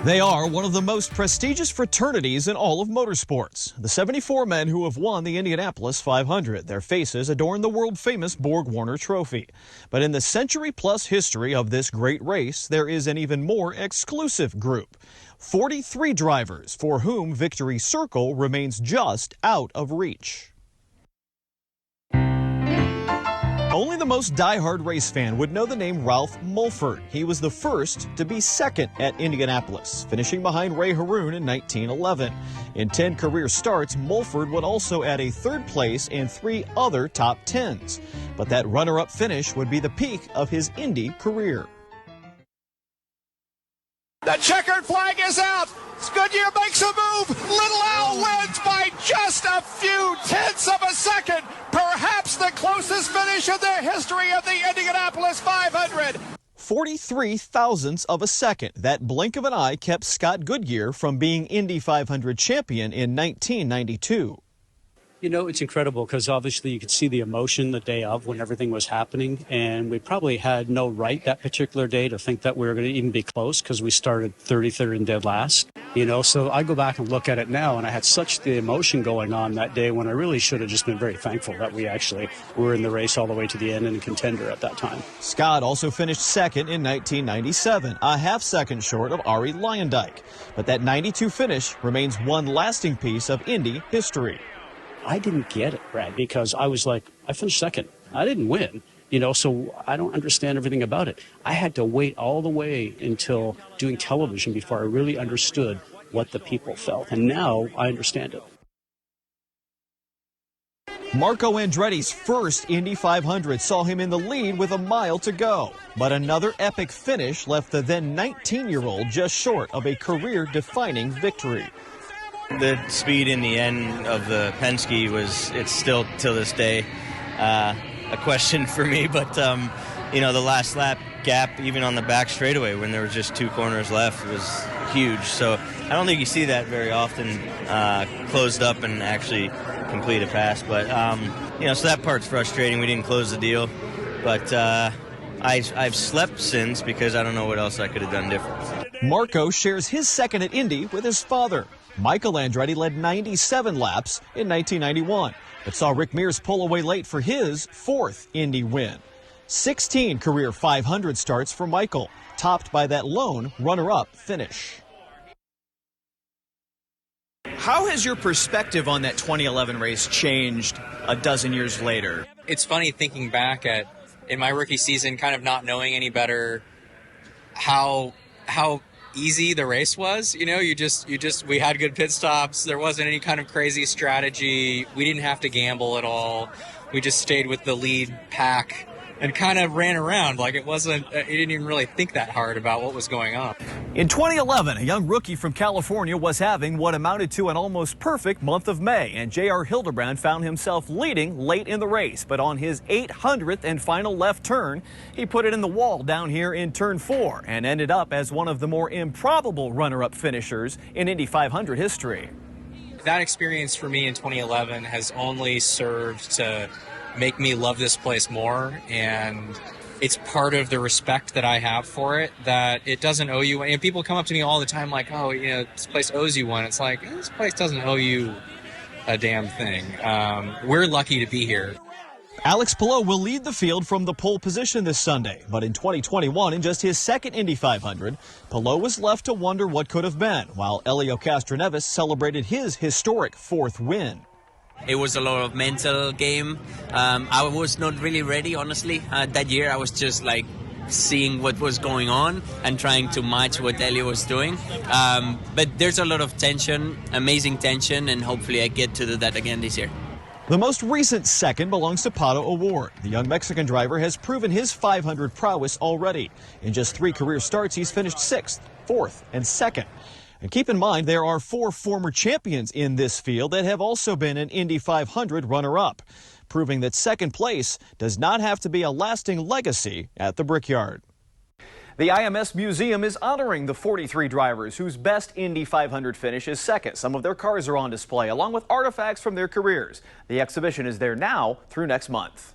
They are one of the most prestigious fraternities in all of motorsports. The 74 men who have won the Indianapolis 500. Their faces adorn the world-famous Borg-Warner Trophy. But in the century-plus history of this great race, there is an even more exclusive group. 43 drivers for whom Victory Circle remains just out of reach. Only the most diehard race fan would know the name Ralph Mulford. He was the first to be second at Indianapolis, finishing behind Ray Harroun in 1911. In 10 career starts, Mulford would also add a third place and 3 other top 10s. But that runner-up finish would be the peak of his Indy career. The checkered flag is out. Goodyear makes a move. Little Al wins by just a few tenths of a second. Perhaps the closest finish in the history of the Indianapolis 500. 43 thousandths of a second. That blink of an eye kept Scott Goodyear from being Indy 500 champion in 1992. You know, it's incredible because obviously you could see the emotion the day of when everything was happening. And we probably had no right that particular day to think that we were going to even be close because we started 33rd and dead last. You know, so I go back and look at it now, and I had such the emotion going on that day when I really should have just been very thankful that we actually were in the race all the way to the end and a contender at that time. Scott also finished second in 1997, a half second short of Arie Luyendyk. But that 92 finish remains one lasting piece of Indy history. I didn't get it, Brad, because I was like, I finished second. I didn't win, you know, so I don't understand everything about it. I had to wait all the way until doing television before I really understood what the people felt. And now I understand it. Marco Andretti's first Indy 500 saw him in the lead with a mile to go. But another epic finish left the then 19-year-old just short of a career-defining victory. The speed in the end of the Penske it's still to this day a question for me, but you know, the last lap gap even on the back straightaway when there was just 2 corners left was huge. So I don't think you see that very often, closed up and actually complete a pass. But you know, so that part's frustrating. We didn't close the deal, but I've slept since because I don't know what else I could have done different. Marco shares his second at Indy with his father. Michael Andretti led 97 laps in 1991, but saw Rick Mears pull away late for his 4th Indy win. 16 career 500 starts for Michael, topped by that lone runner-up finish. How has your perspective on that 2011 race changed a dozen years later? It's funny thinking back at, in my rookie season, kind of not knowing any better, how easy the race was. You know, we had good pit stops. There wasn't any kind of crazy strategy. We didn't have to gamble at all. We just stayed with the lead pack and kind of ran around like it wasn't, you didn't even really think that hard about what was going on. In 2011, a young rookie from California was having what amounted to an almost perfect month of May, and J.R. Hildebrand found himself leading late in the race. But on his 800th and final left turn, he put it in the wall down here in turn 4 and ended up as one of the more improbable runner-up finishers in Indy 500 history. That experience for me in 2011 has only served to make me love this place more, and it's part of the respect that I have for it, that it doesn't owe you. And people come up to me all the time like, oh, you know, this place owes you one. It's like, this place doesn't owe you a damn thing. We're lucky to be here. Alex Palou will lead the field from the pole position this Sunday, but in 2021, in just his second Indy 500, Palou was left to wonder what could have been, while Elio Castroneves celebrated his historic 4th win. It was a lot of mental game. I was not really ready, honestly. That year I was just like seeing what was going on and trying to match what Elio was doing. But there's a lot of tension, amazing tension, and hopefully I get to do that again this year. The most recent second belongs to Pato O'Ward. The young Mexican driver has proven his 500 prowess already. In just 3 career starts, he's finished 6th, 4th, and 2nd. And keep in mind, there are 4 former champions in this field that have also been an Indy 500 runner-up, proving that second place does not have to be a lasting legacy at the Brickyard. The IMS Museum is honoring the 43 drivers whose best Indy 500 finish is second. Some of their cars are on display, along with artifacts from their careers. The exhibition is there now through next month.